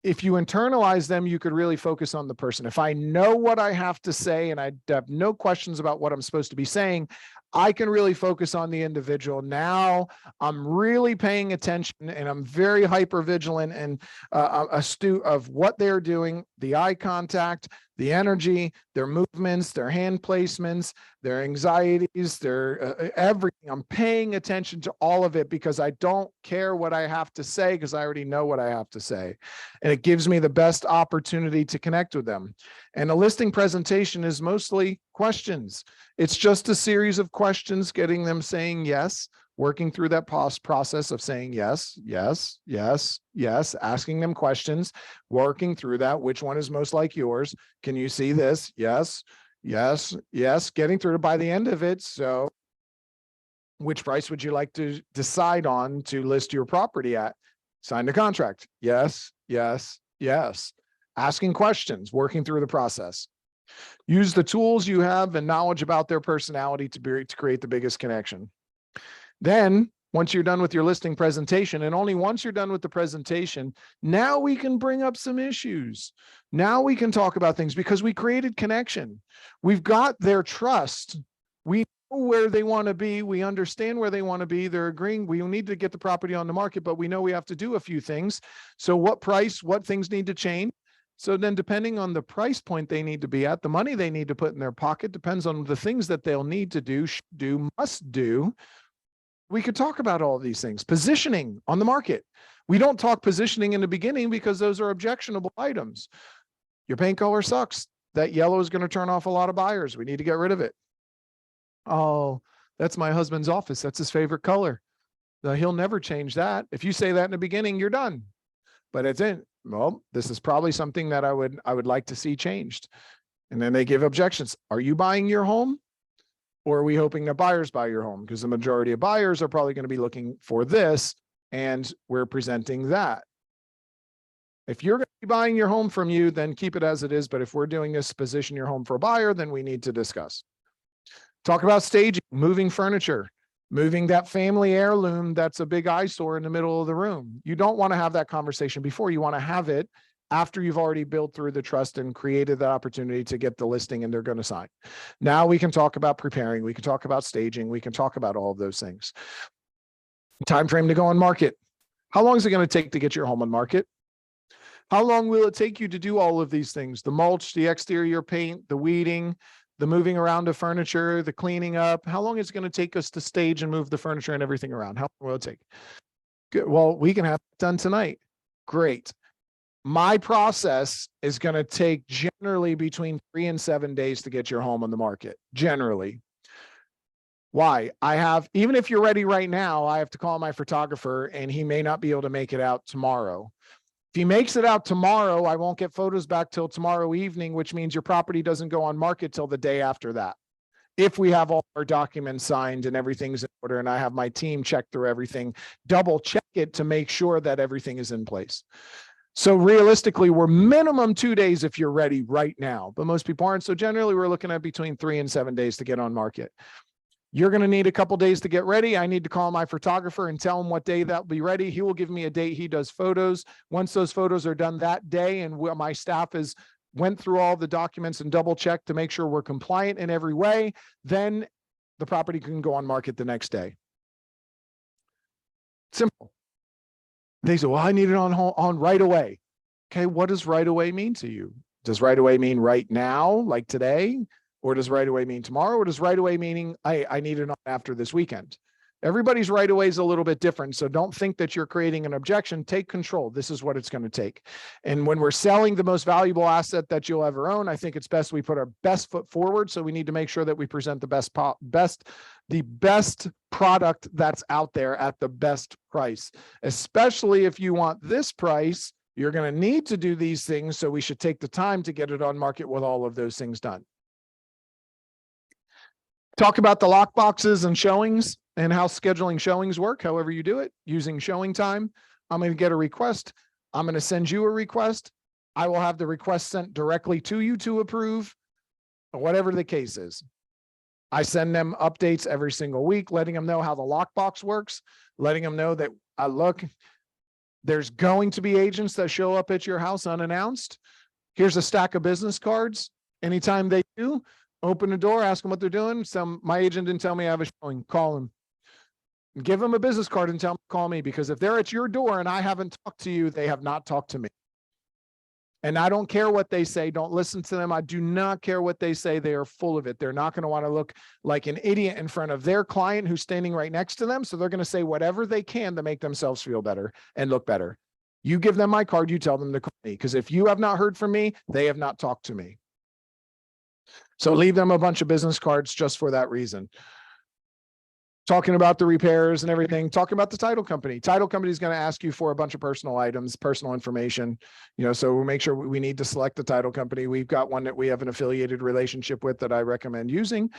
if you internalize them, you could really focus on the person. If I know what I have to say and I have no questions about what I'm supposed to be saying, I can really focus on the individual. Now I'm really paying attention and I'm very hyper vigilant and astute of what they're doing, the eye contact, the energy, their movements, their hand placements, their anxieties, their everything. I'm paying attention to all of it because I don't care what I have to say because I already know what I have to say. And it gives me the best opportunity to connect with them. And a listing presentation is mostly questions. It's just a series of questions, getting them saying yes, working through that process of saying yes, yes, yes, yes, asking them questions, working through that. Which one is most like yours? Can you see this? Yes, yes, yes, getting through it by the end of it. So which price would you like to decide on to list your property at? Sign the contract. Yes, yes, yes. Asking questions, working through the process. Use the tools you have and knowledge about their personality to create the biggest connection. Then, once you're done with your listing presentation, and only once you're done with the presentation, now we can bring up some issues. Now we can talk about things because we created connection. We've got their trust. We know where they want to be. We understand where they want to be. They're agreeing. We need to get the property on the market, but we know we have to do a few things. So what price, what things need to change? So then depending on the price point they need to be at, the money they need to put in their pocket depends on the things that they'll need to do, should do, must do. We could talk about all of these things. Positioning on the market. We don't talk positioning in the beginning because those are objectionable items. Your paint color sucks. That yellow is going to turn off a lot of buyers. We need to get rid of it. Oh, that's my husband's office. That's his favorite color. He'll never change that. If you say that in the beginning, you're done. But it's in. Well, this is probably something that I would like to see changed. And then they give objections. Are you buying your home? Or are we hoping that buyers buy your home? Because the majority of buyers are probably going to be looking for this, and we're presenting that. If you're going to be buying your home from you, then keep it as it is. But if we're doing this, position your home for a buyer, then we need to discuss. Talk about staging, moving furniture, moving that family heirloom that's a big eyesore in the middle of the room. You don't want to have that conversation before. You want to have it after you've already built through the trust and created the opportunity to get the listing and they're going to sign. Now we can talk about preparing. We can talk about staging. We can talk about all of those things. Time frame to go on market. How long is it going to take to get your home on market? How long will it take you to do all of these things? The mulch, the exterior paint, the weeding, the moving around of furniture, the cleaning up. How long is it going to take us to stage and move the furniture and everything around? How long will it take? Good. Well, we can have it done tonight. Great. My process is going to take generally between 3 and 7 days to get your home on the market, generally. Why? Even if you're ready right now, I have to call my photographer and he may not be able to make it out tomorrow. If he makes it out tomorrow, I won't get photos back till tomorrow evening, which means your property doesn't go on market till the day after that. If we have all our documents signed and everything's in order and I have my team check through everything, double check it to make sure that everything is in place. So realistically, we're minimum 2 days if you're ready right now, but most people aren't. So generally we're looking at between 3 and 7 days to get on market. You're going to need a couple days to get ready. I need to call my photographer and tell him what day that'll be ready. He will give me a date he does photos. Once those photos are done that day and my staff went through all the documents and double checked to make sure we're compliant in every way, then the property can go on market the next day. Simple. They say, well, I need it on right away. Okay, what does right away mean to you? Does right away mean right now, like today? Or does right away mean tomorrow? Or does right away meaning I need it on after this weekend? Everybody's right away is a little bit different. So don't think that you're creating an objection. Take control. This is what it's going to take. And when we're selling the most valuable asset that you'll ever own, I think it's best we put our best foot forward. So we need to make sure that we present the best product that's out there at the best price, especially if you want this price. You're going to need to do these things. So we should take the time to get it on market with all of those things done. Talk about the lock boxes and showings and how scheduling showings work, however you do it, using showing time. I'm going to get a request. I'm going to send you a request. I will have the request sent directly to you to approve, whatever the case is. I send them updates every single week, letting them know how the lockbox works, letting them know that There's going to be agents that show up at your house unannounced. Here's a stack of business cards. Anytime they do, open the door, ask them what they're doing. My agent didn't tell me I have a showing. Call them. Give them a business card and tell them to call me, because if they're at your door and I haven't talked to you, they have not talked to me. And I don't care what they say. Don't listen to them. I do not care what they say. They are full of it. They're not going to want to look like an idiot in front of their client who's standing right next to them. So they're going to say whatever they can to make themselves feel better and look better. You give them my card, you tell them to call me, because if you have not heard from me, they have not talked to me. So leave them a bunch of business cards just for that reason. Talking about the repairs and everything, talking about the title company. Title company is going to ask you for a bunch of personal items, personal information, so we'll make sure we need to select the title company. We've got one that we have an affiliated relationship with that I recommend using.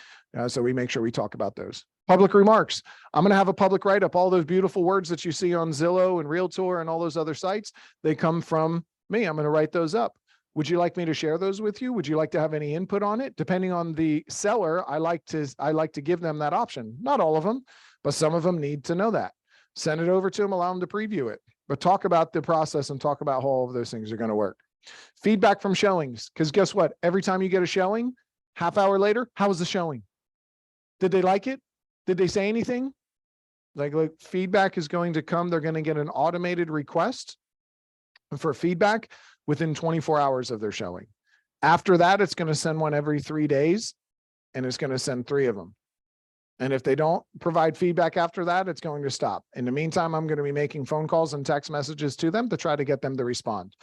So we make sure we talk about those. Public remarks. I'm going to have a public write-up. All those beautiful words that you see on Zillow and Realtor and all those other sites, they come from me. I'm going to write those up. Would you like me to share those with you? Would you like to have any input on it? Depending on the seller, I like to give them that option. Not all of them, but some of them need to know that. Send it over to them, allow them to preview it, but talk about the process and talk about how all of those things are going to work. Feedback from showings, because guess what? Every time you get a showing, half hour later, how was the showing? Did they like it? Did they say anything? Like feedback is going to come. They're going to get an automated request for feedback within 24 hours of their showing. After that, it's going to send one every 3 days, and it's going to send 3 of them. And if they don't provide feedback after that, it's going to stop. In the meantime, I'm going to be making phone calls and text messages to them to try to get them to respond.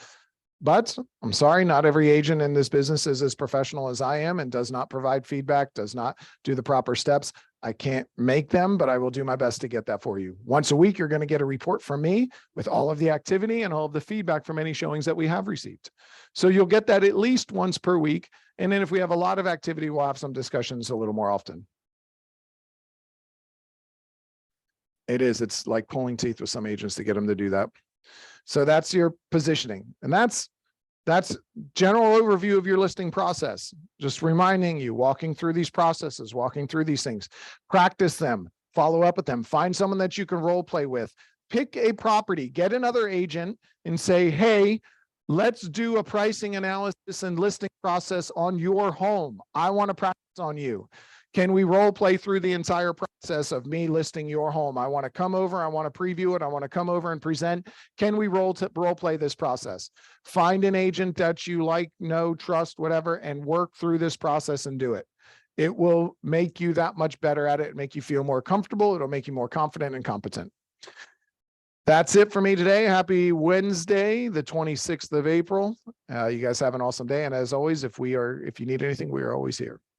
But I'm sorry, not every agent in this business is as professional as I am and does not provide feedback, does not do the proper steps. I can't make them, but I will do my best to get that for you. Once a week, you're going to get a report from me with all of the activity and all of the feedback from any showings that we have received. So you'll get that at least once per week. And then if we have a lot of activity, we'll have some discussions a little more often. It's like pulling teeth with some agents to get them to do that. So that's your positioning. And that's general overview of your listing process. Just reminding you, walking through these processes, walking through these things, practice them, follow up with them, find someone that you can role play with, pick a property, get another agent and say, hey, let's do a pricing analysis and listing process on your home. I want to practice on you. Can we role play through the entire process of me listing your home? I want to come over. I want to preview it. I want to come over and present. Can we role play this process? Find an agent that you like, know, trust, whatever, and work through this process and do it. It will make you that much better at it, make you feel more comfortable. It'll make you more confident and competent. That's it for me today. Happy Wednesday, the 26th of April. You guys have an awesome day. And as always, if you need anything, we are always here.